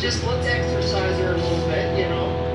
Just let's exercise her a little bit, you know.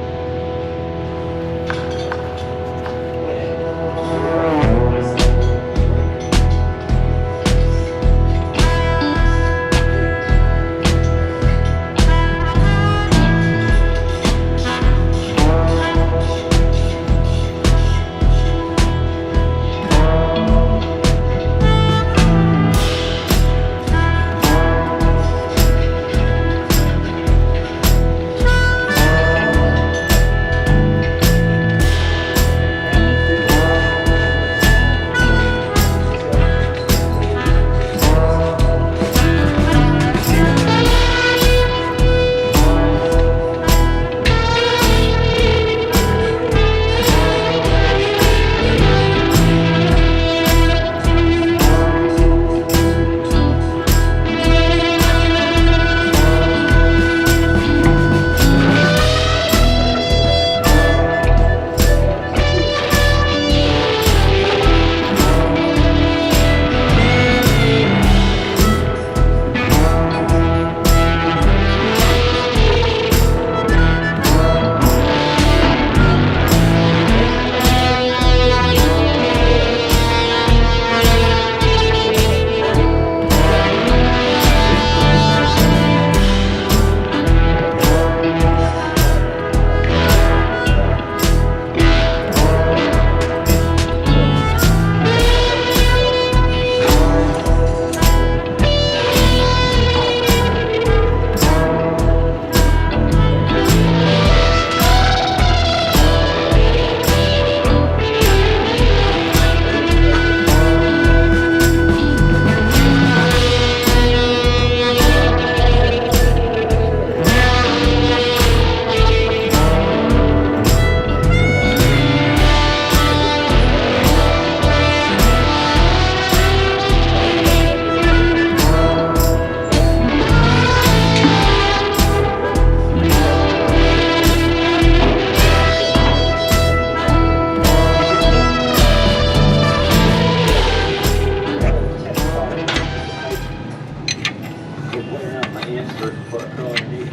for a curl underneath.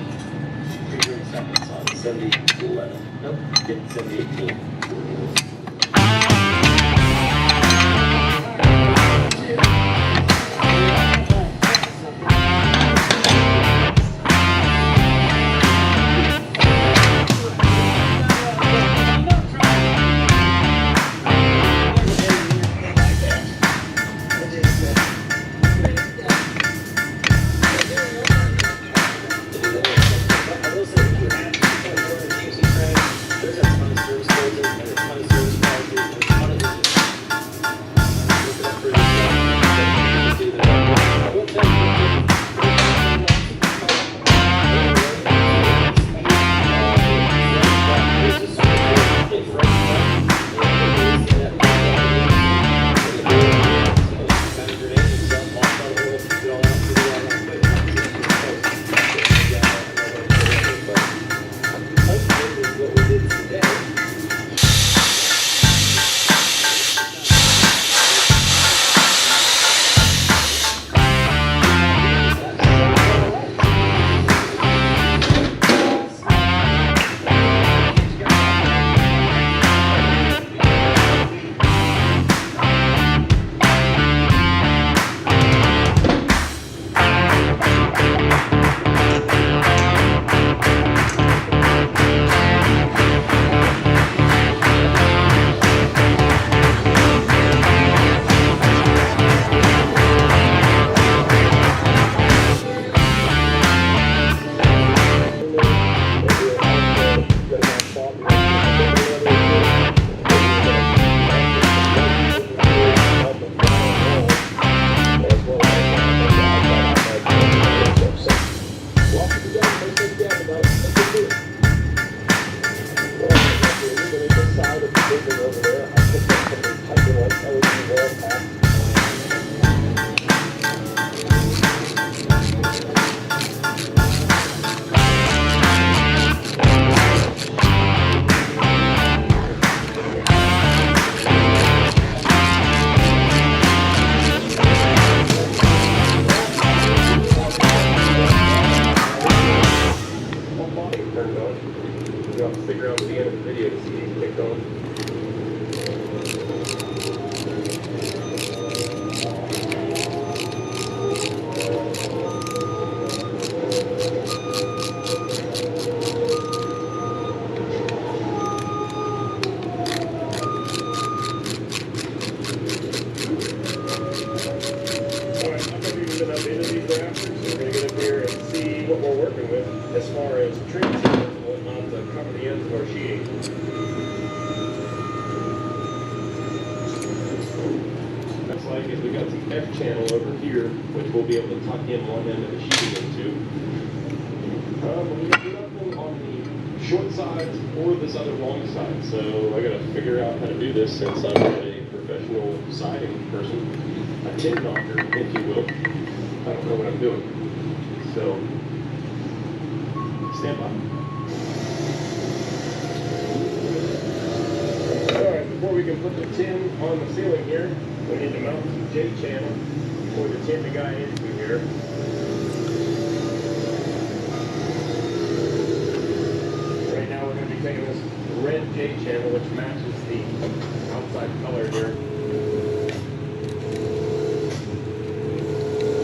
3 seconds on 70 to 11. Nope, getting 70 18. There's a ton of service codes and a ton of service cone. What we're working with as far as trim seals and whatnot to cover the ends of our sheeting. That's like is we got the F channel over here, which we'll be able to tuck in one end of the sheeting into. We're going to do nothing on the short sides or this other long side, so I got to figure out how to do this since I'm not a professional siding person, a tin knocker, if you will. I don't know what I'm doing. So, stand by. Alright, before we can put the tin on the ceiling here, we need to mount some J channel for the tin to guide into here. Right now we're going to be taking this red J channel, which matches the outside color here.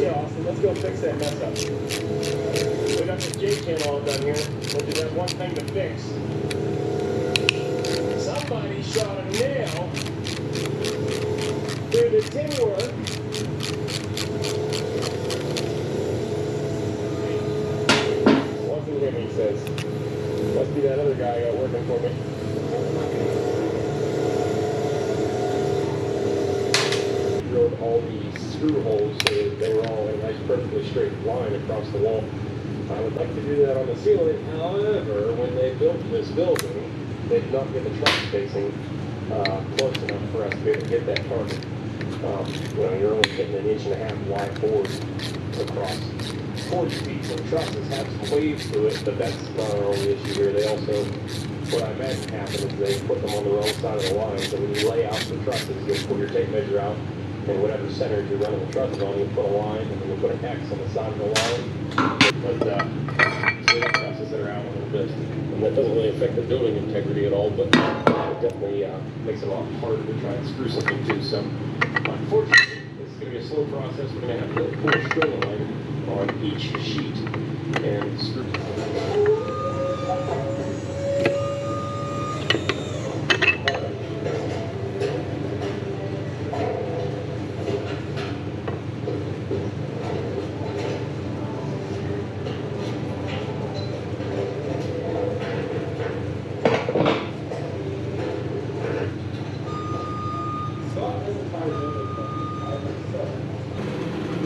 Yeah, Austin, let's go fix that mess up. We got the J channel all done here, but we have one thing to fix. Somebody shot a nail through the tin work. Wasn't him, he says. Must be that other guy I got working for me. Drilled all the screw holes so they were all in a nice, perfectly straight line across the wall. I would like to do that on the ceiling. However, when they built this building, they did not get the truck spacing close enough for us to be able to hit that target. You're only getting 1.5 wide board across 40 feet. So trusses have some waves to it, but that's not our only issue here. They also, what I imagine happened is they put them on the wrong side of the line. So when you lay out the trusses, you'll pull your tape measure out, and whatever center you're running the trusses on, you put a line, and then you put an X on the side of the line. But so we got trusses that are out a little bit, and that doesn't really affect the building integrity at all, but it definitely makes it a lot harder to try and screw something to. So unfortunately, this is going to be a slow process. We're going to have to pull a string line on each sheet and screw.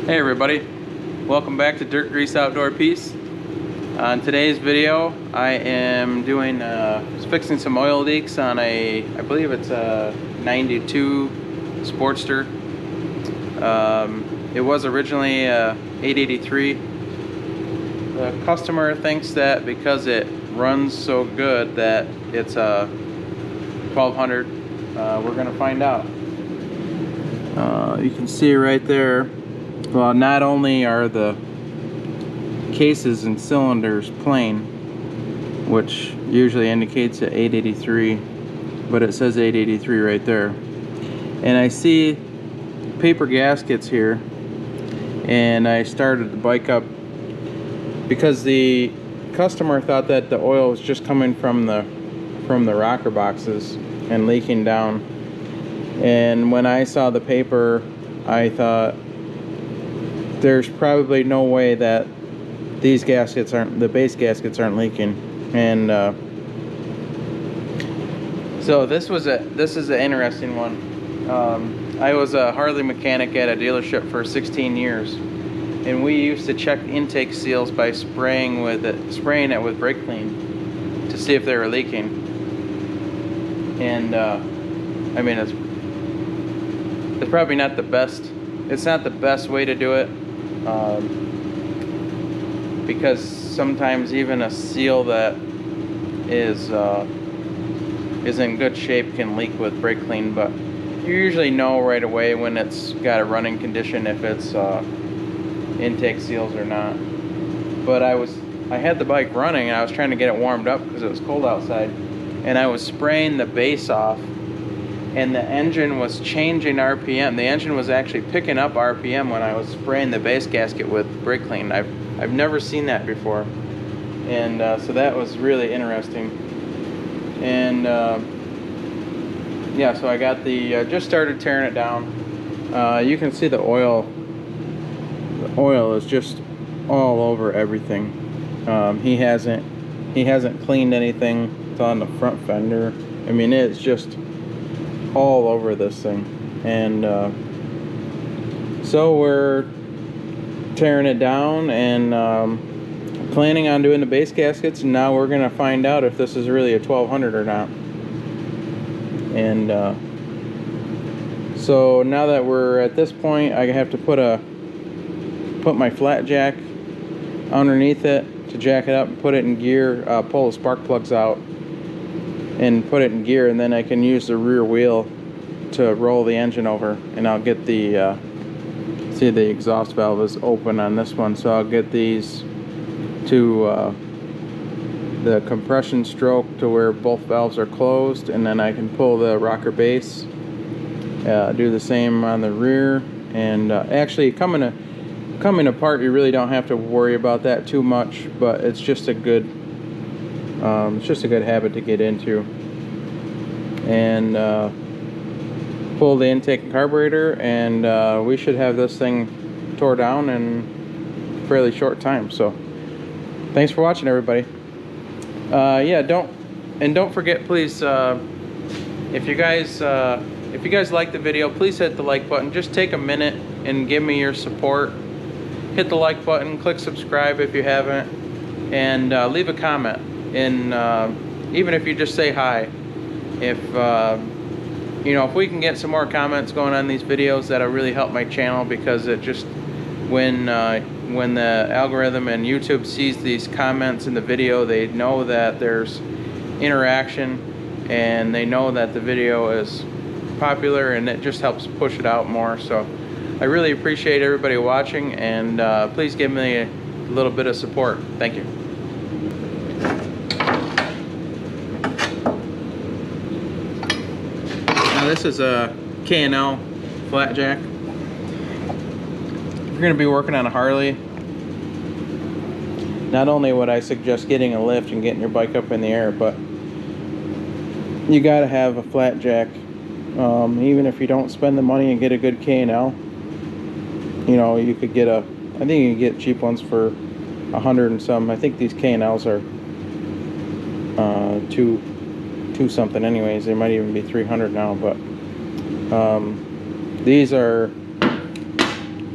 Hey everybody, welcome back to Dirt Grease Outdoor Piece. On today's video I am doing fixing some oil leaks on I believe it's a 92 Sportster. It was originally a 883. The customer thinks that because it runs so good that it's a 1200. We're gonna find out. You can see right there. Well, not only are the cases and cylinders plain, which usually indicates an 883, but it says 883 right there. And I see paper gaskets here, and I started the bike up because the customer thought that the oil was just coming from the rocker boxes and leaking down. And when I saw the paper, I thought, there's probably no way that these gaskets aren't, the base gaskets aren't leaking. And so this is an interesting one. I was a Harley mechanic at a dealership for 16 years, and we used to check intake seals by spraying it with brake clean to see if they were leaking. And I mean, it's probably not the best. It's not the best way to do it. Because sometimes even a seal that is in good shape can leak with brake clean, but you usually know right away when it's got a running condition if it's intake seals or not. But I had the bike running and I was trying to get it warmed up because it was cold outside, and I was spraying the base off, and the engine was changing RPM. The engine was actually picking up RPM when I was spraying the base gasket with brake clean. I've never seen that before, and so that was really interesting. And yeah, so I got the just started tearing it down. You can see the oil. The oil is just all over everything. He hasn't cleaned anything. It's on the front fender. I mean, it's just all over this thing. And so we're tearing it down and planning on doing the base gaskets, and now we're gonna find out if this is really a 1200 or not. And so now that we're at this point, I have to put my flat jack underneath it to jack it up and put it in gear, pull the spark plugs out and put it in gear, and then I can use the rear wheel to roll the engine over, and I'll get the see, the exhaust valve is open on this one, so I'll get these to the compression stroke to where both valves are closed, and then I can pull the rocker base, do the same on the rear. And actually coming apart, you really don't have to worry about that too much, but it's just a good habit to get into. And pull the intake and carburetor, and we should have this thing tore down in a fairly short time. So thanks for watching, everybody. Yeah, don't forget, please, if you guys like the video, please hit the like button. Just take a minute and give me your support. Hit the like button, click subscribe if you haven't, and leave a comment. And even if you just say hi, if you know, if we can get some more comments going on these videos, that'll really help my channel, because it just, when the algorithm and YouTube sees these comments in the video, they know that there's interaction, and they know that the video is popular, and it just helps push it out more. So I really appreciate everybody watching, and please give me a little bit of support. Thank you. Now this is a K&L flat jack. If you're going to be working on a Harley, not only would I suggest getting a lift and getting your bike up in the air, but you got to have a flat jack. Even if you don't spend the money and get a good K&L, you know, you could get I think you can get cheap ones for $100 and some. I think these K&Ls are two something anyways. They might even be $300 now, but these are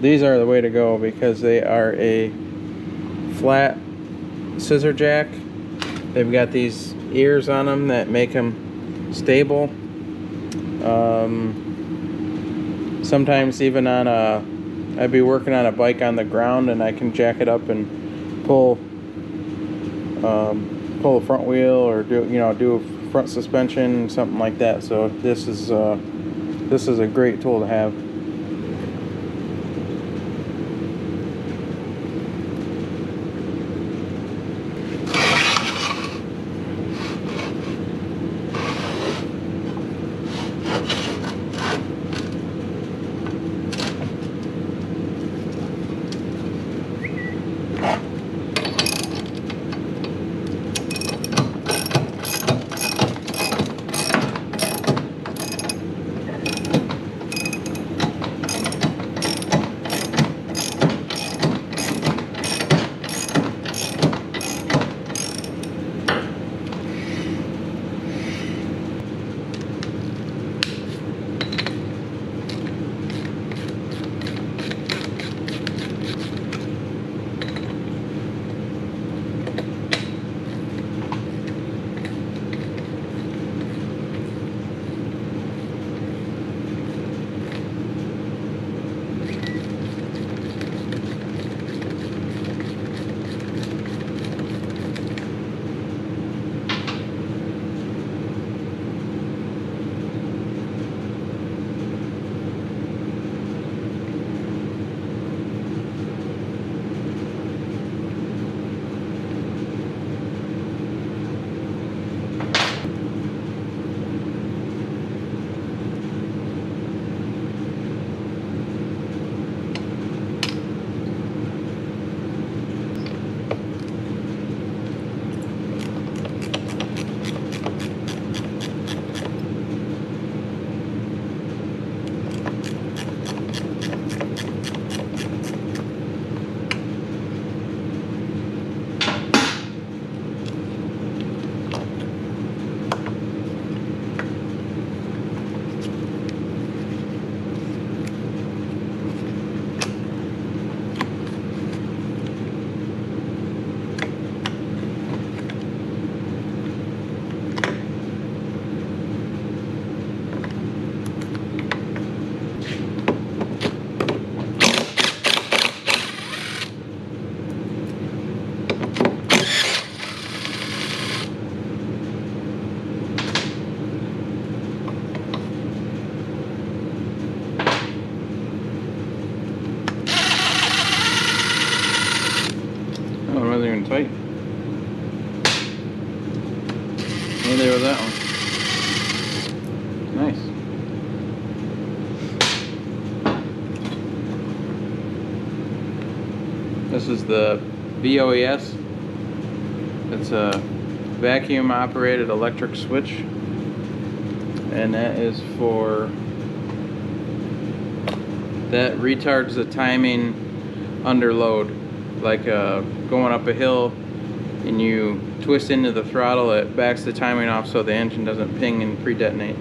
the way to go, because they are a flat scissor jack. They've got these ears on them that make them stable. Sometimes even on I'd be working on a bike on the ground, and I can jack it up and pull the front wheel, or do a front suspension, something like that. So this is a great tool to have. and tight. And there was that one. Nice. This is the VOES. It's a vacuum operated electric switch, and that is for, that retards the timing under load. Like going up a hill and you twist into the throttle, it backs the timing off so the engine doesn't ping and pre-detonate.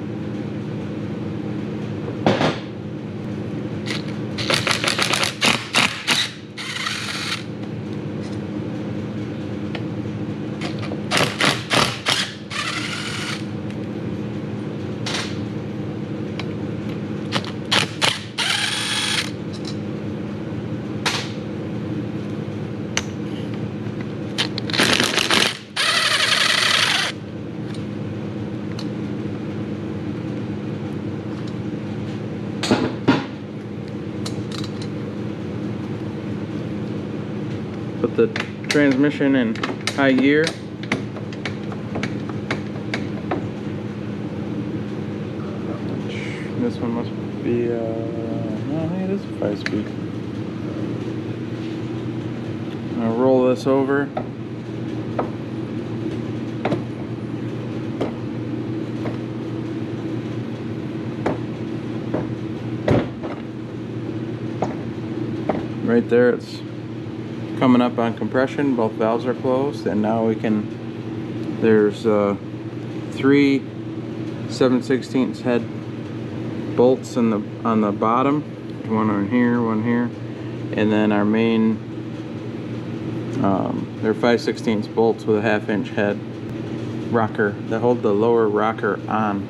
Put the transmission in high gear. This one must be, no, it is a 5-speed. I'll roll this over. Right there, it's coming up on compression. Both valves are closed, and now we can, there's 3 7/16 head bolts on the bottom. One on here, one here, and then our main, they're 5/16 bolts with a 1/2-inch head rocker that hold the lower rocker on.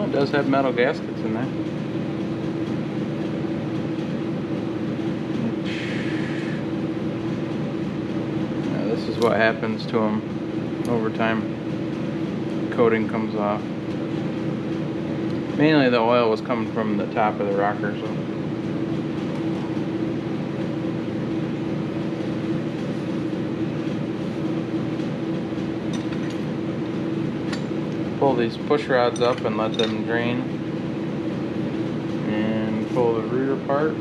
It does have metal gaskets in there. Yeah, this is what happens to them over time. Coating comes off. Mainly the oil was coming from the top of the rocker, so. Pull these push rods up and let them drain, and pull the rear apart.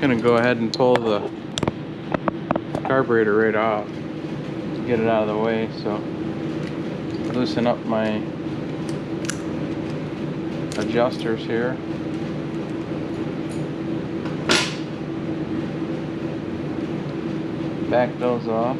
gonna go ahead and pull the carburetor right off to get it out of the way. So loosen up my adjusters here. Back those off.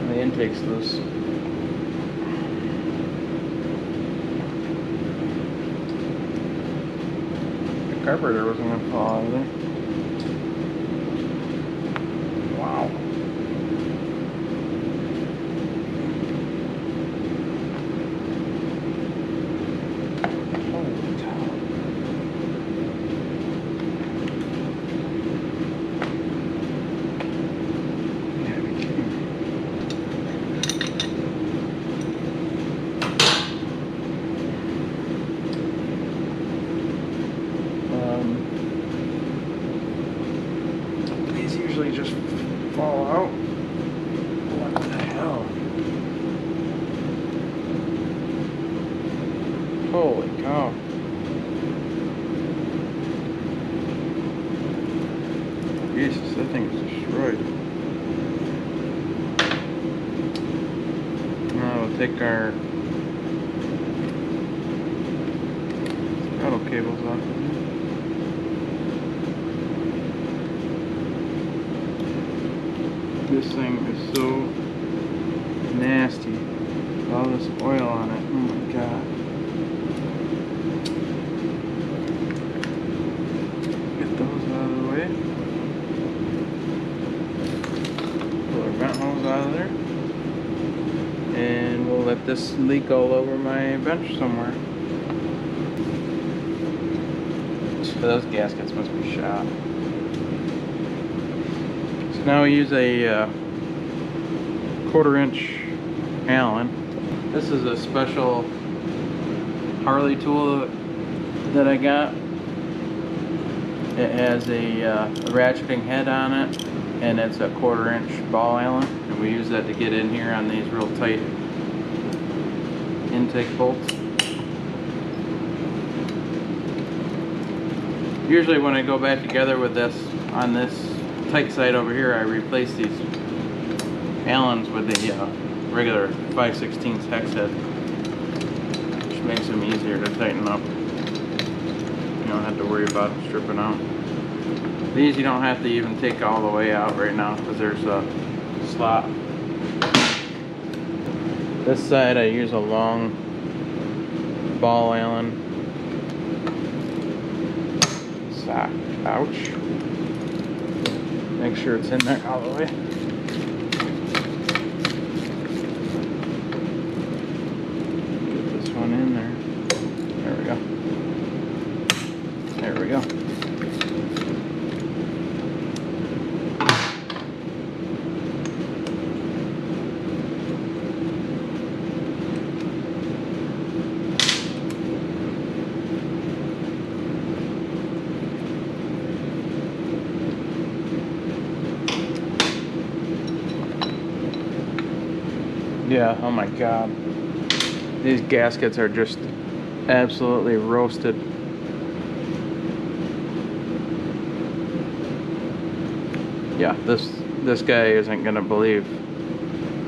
The intake's loose. The carburetor wasn't gonna fall out of there. Wow. Holy cow. These usually just fall out. What the hell? Holy cow. Jesus, that thing is destroyed. Now we'll take our throttle cables off of here. This thing is so nasty. All this oil on it. Oh my god. Get those out of the way. Pull our vent hose out of there. And we'll let this leak all over my bench somewhere. Those gaskets must be shot. So now we use a 1/4 inch Allen. This is a special Harley tool that I got. It has a ratcheting head on it, and it's a 1/4 inch ball Allen, and we use that to get in here on these real tight intake bolts. Usually when I go back together with this on this tight side over here, I replace these Allens with the regular 5/16 hex head, which makes them easier to tighten up. You don't have to worry about stripping out. These you don't have to even take all the way out right now because there's a slot. This side I use a long ball Allen. Ouch. Make sure it's in there all the way. Get this one in there. There we go. There we go. Yeah, oh my god. These gaskets are just absolutely roasted. Yeah, this guy isn't gonna believe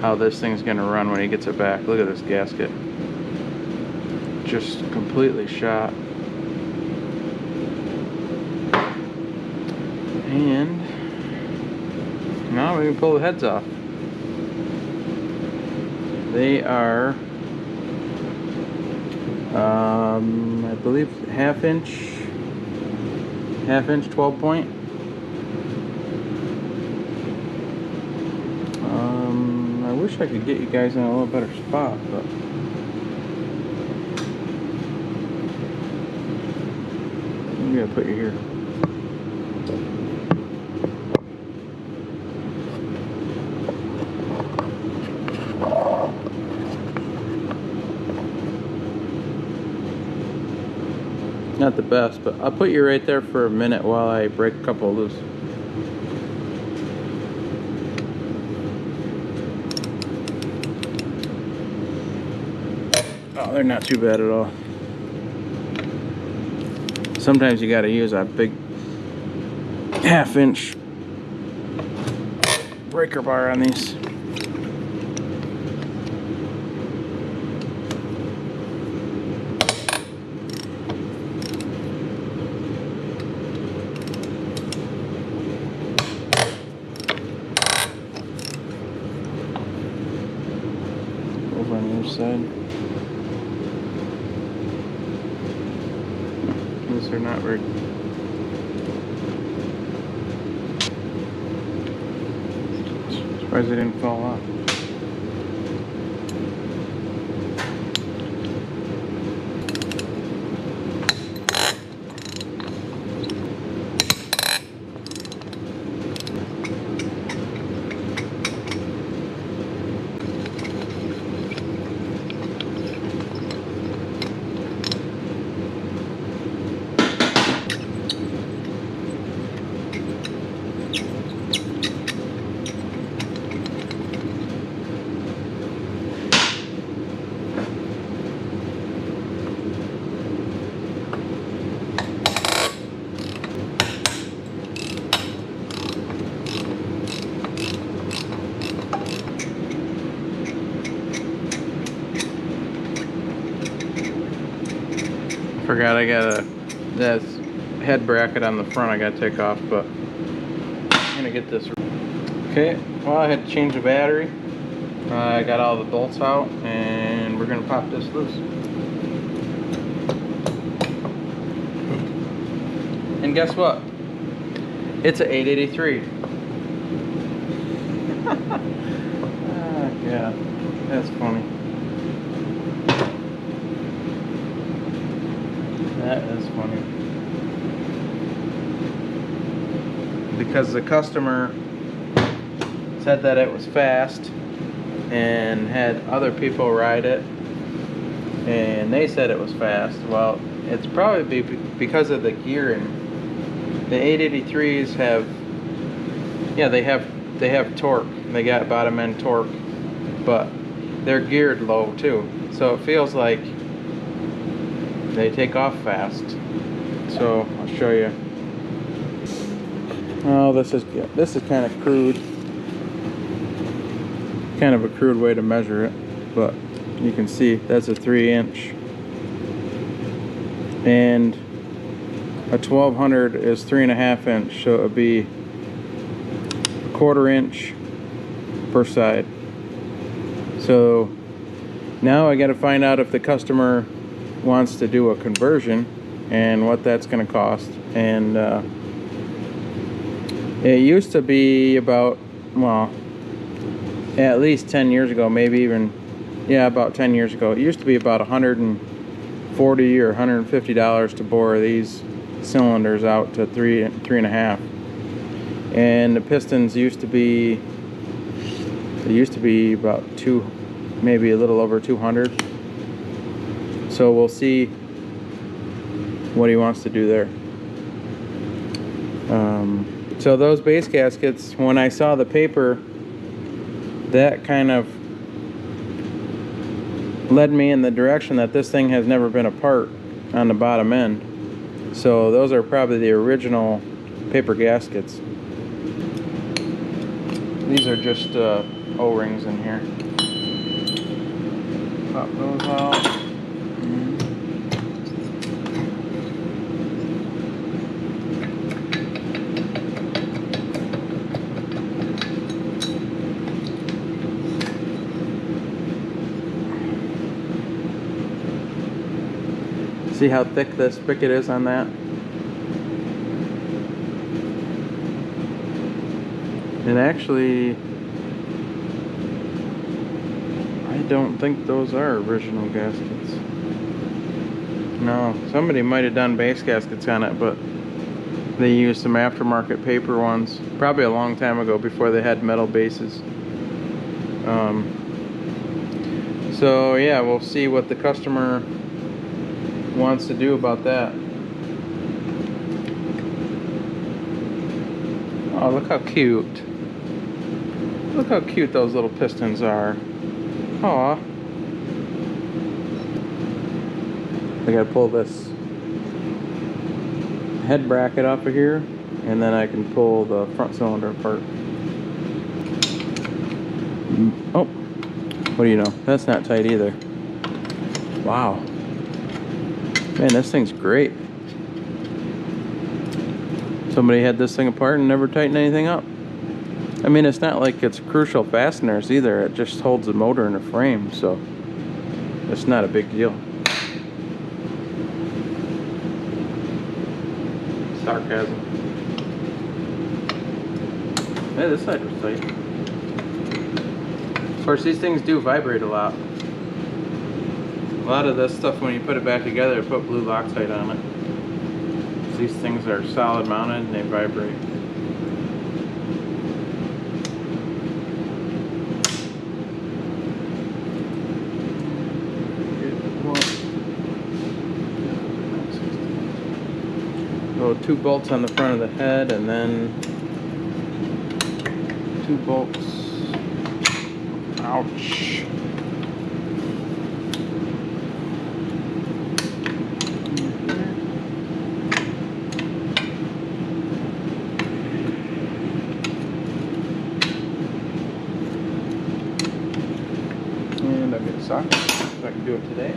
how this thing's gonna run when he gets it back. Look at this gasket. Just completely shot. And now we can pull the heads off. They are, I believe, half inch 12 point. I wish wish I could get you guys in a little better spot, but I'm gonna put you here. Not the best, but I'll put you right there for a minute while I break a couple loose. Oh, they're not too bad at all. Sometimes you got to use a big 1/2 inch breaker bar on these. Over on the other side. These are not very. Surprised they didn't fall off. Forgot I got this head bracket on the front I gotta take off, but I'm gonna get this. Okay, well, I had to change the battery. I got all the bolts out and we're gonna pop this loose. And guess what? It's a 883. Ah, yeah, that's funny. That is funny. Because the customer said that it was fast and had other people ride it and they said it was fast. Well, it's probably because of the gearing. The 883s have, yeah, they have torque. They got bottom end torque, but they're geared low too. So it feels like they take off fast. So I'll show you. Oh, this is kind of crude. Kind of a crude way to measure it, but you can see that's a 3-inch, and a 1200 is 3.5 inch, so it would be 1/4 inch per side. So now I got to find out if the customer wants to do a conversion and what that's going to cost. And it used to be about, well, at least 10 years ago, maybe even, yeah, about 10 years ago, it used to be about $140 or $150 to bore these cylinders out to 3.5. And the pistons used to be, they used to be about maybe a little over 200. So we'll see what he wants to do there. So those base gaskets, when I saw the paper, that kind of led me in the direction that this thing has never been apart on the bottom end. So those are probably the original paper gaskets. These are just O-rings in here. Pop those out. See how thick the spigot is on that? It actually, don't think those are original gaskets. No, somebody might have done base gaskets on it, but they used some aftermarket paper ones. Probably a long time ago before they had metal bases. So yeah, we'll see what the customer wants to do about that. Oh, look how cute. Look how cute those little pistons are. Aw. I gotta pull this head bracket off of here, and then I can pull the front cylinder apart. Oh, what do you know? That's not tight either. Wow. Man, this thing's great. Somebody had this thing apart and never tightened anything up. I mean, it's not like it's crucial fasteners either. It just holds the motor in the frame, so it's not a big deal. Sarcasm. Hey, this side was tight. Of course, these things do vibrate a lot. A lot of this stuff, when you put it back together, put blue Loctite on it. These things are solid mounted and they vibrate. So 2 bolts on the front of the head, and then 2 bolts. Ouch. And I'll get a socket so I can do it today.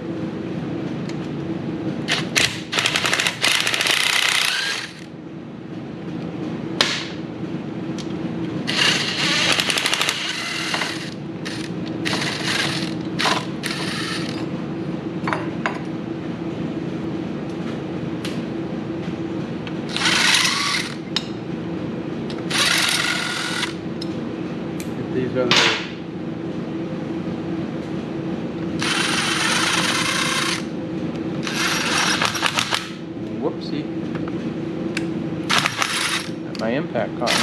These are the whoopsie. My impact caught me.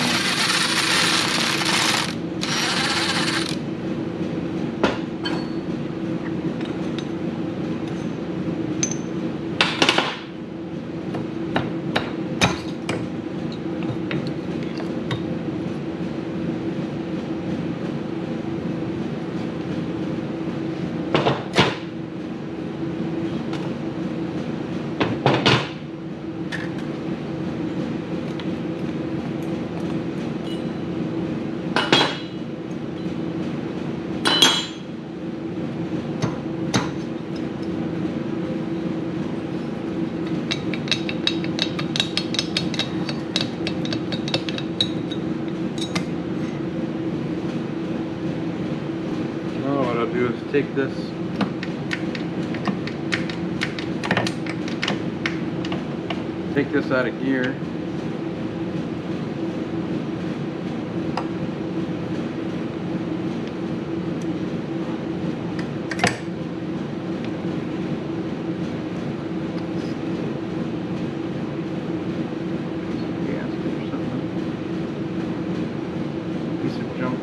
Do is take this out of gear. Gasket or something. Piece of junk.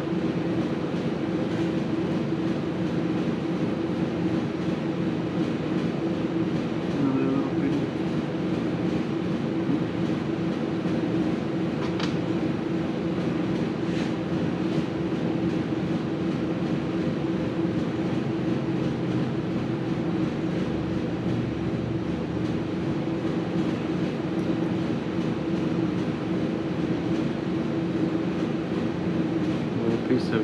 Piece of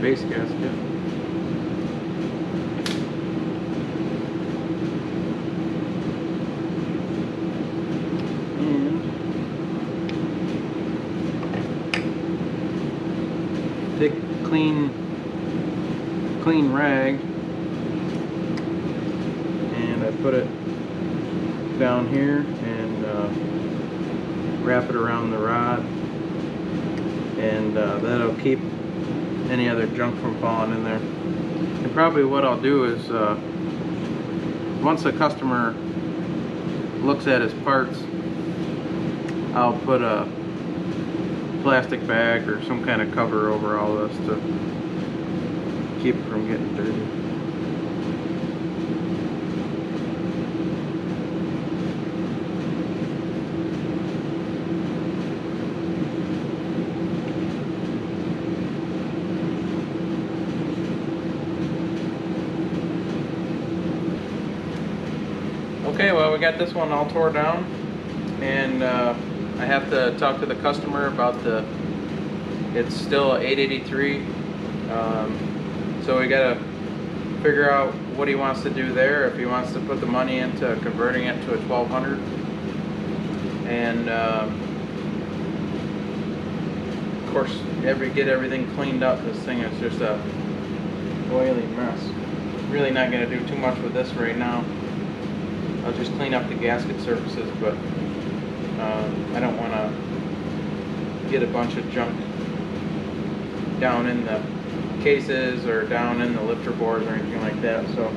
base gasket. And thick, clean rag, and I put it down here and wrap it around the rod, and that'll keep any other junk from falling in there. And probably what I'll do is once a customer looks at his parts, I'll put a plastic bag or some kind of cover over all this to keep it from getting dirty. Okay, well, we got this one all tore down, and I have to talk to the customer about it's still 883, so we gotta figure out what he wants to do there, if he wants to put the money into converting it to a 1200, and of course get everything cleaned up. This thing is just a oily mess. Really not gonna do too much with this right now. I'll just clean up the gasket surfaces, but I don't want to get a bunch of junk down in the cases or down in the lifter boards or anything like that. So,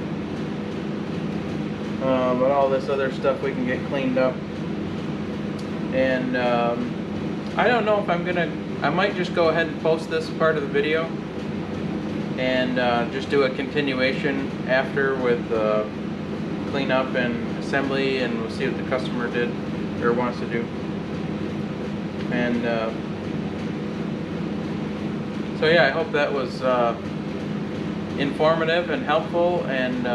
but all this other stuff we can get cleaned up. And I don't know if I might just go ahead and post this part of the video and just do a continuation after with cleanup and assembly, and we'll see what the customer did or wants to do. And so yeah, I hope that was informative and helpful, and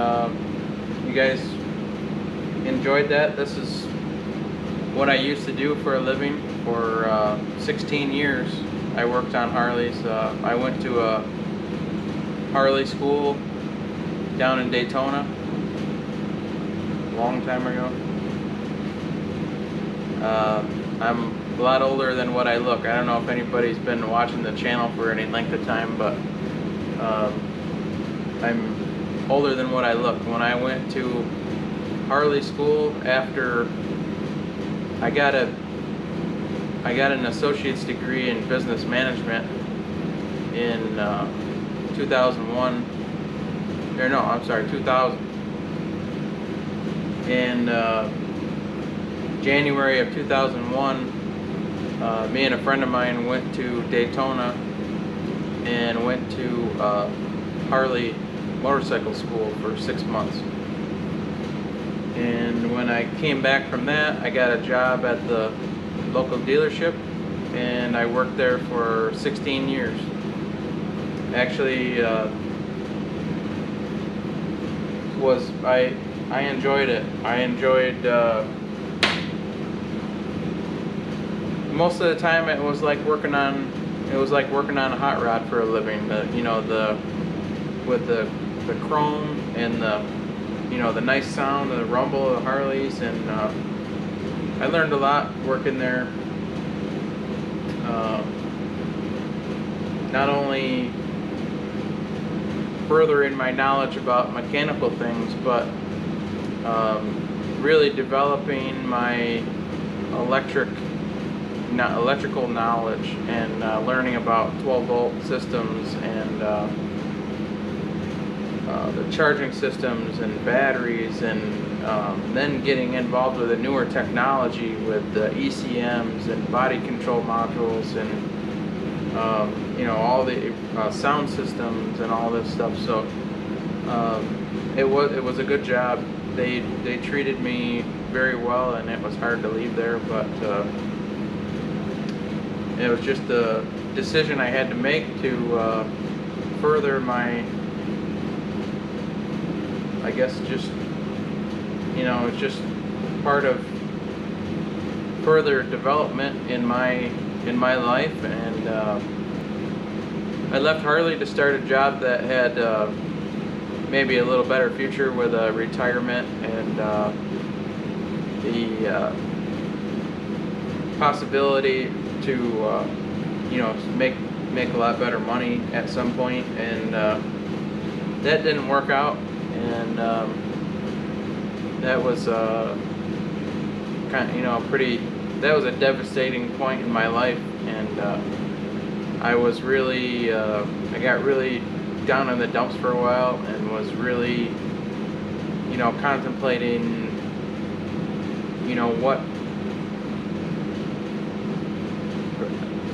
you guys enjoyed that. This is what I used to do for a living. For 16 years I worked on Harleys. I went to a Harley school down in Daytona a long time ago. I'm a lot older than what I look. I don't know if anybody's been watching the channel for any length of time, but I'm older than what I look. When I went to Harley school, after I got an associate's degree in business management in 2001. Or no, I'm sorry, 2000. In January of 2001, me and a friend of mine went to Daytona and went to Harley motorcycle school for 6 months. And when I came back from that, I got a job at the local dealership, and I worked there for 16 years. Actually, I enjoyed it. I enjoyed most of the time. It was like working on a hot rod for a living. With the chrome and the nice sound and the rumble of the Harleys, and I learned a lot working there. Not only furthering my knowledge about mechanical things, but really developing my electrical knowledge, and learning about 12-volt systems and the charging systems and batteries, and then getting involved with the newer technology with the ECMs and body control modules, and all the sound systems and all this stuff. So it was a good job. They treated me very well, and it was hard to leave there, but it was just a decision I had to make to further my, I guess, just it's just part of further development in my life. And I left Harley to start a job that had maybe a little better future with a retirement, and the possibility to make a lot better money at some point. And that didn't work out, and that was that was a devastating point in my life. And I was really I got really down in the dumps for a while and was really, you know, contemplating, you know, what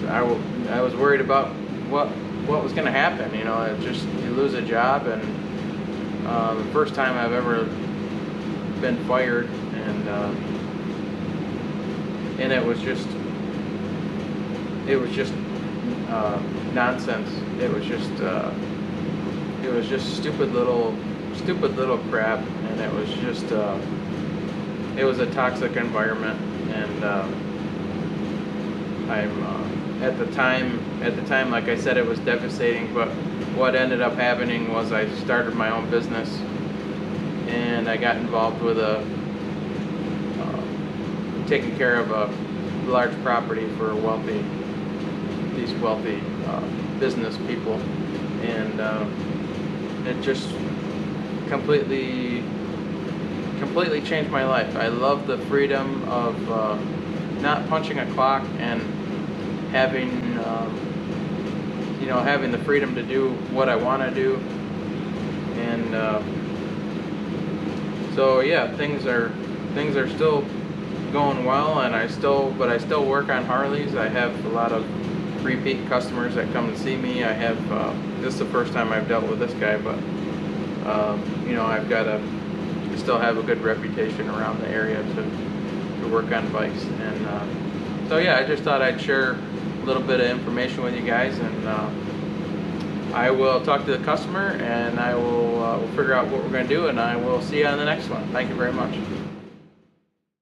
I was worried about what was going to happen. You know, it just, you lose a job, and the first time I've ever been fired, and it was just nonsense. It was just stupid little crap, and it was just it was a toxic environment, and at the time, like I said, it was devastating. But what ended up happening was I started my own business, and I got involved with taking care of a large property for these wealthy business people, and it just completely changed my life. I love the freedom of not punching a clock and having you know, having the freedom to do what I want to do, and so yeah, things are still going well, and I still work on Harleys. I have a lot of repeat customers that come and see me. I have this is the first time I've dealt with this guy, but you know, I still have a good reputation around the area to work on bikes, and so yeah, I just thought I'd share a little bit of information with you guys, and I will talk to the customer, and I will we'll figure out what we're going to do, and I will see you on the next one. Thank you very much.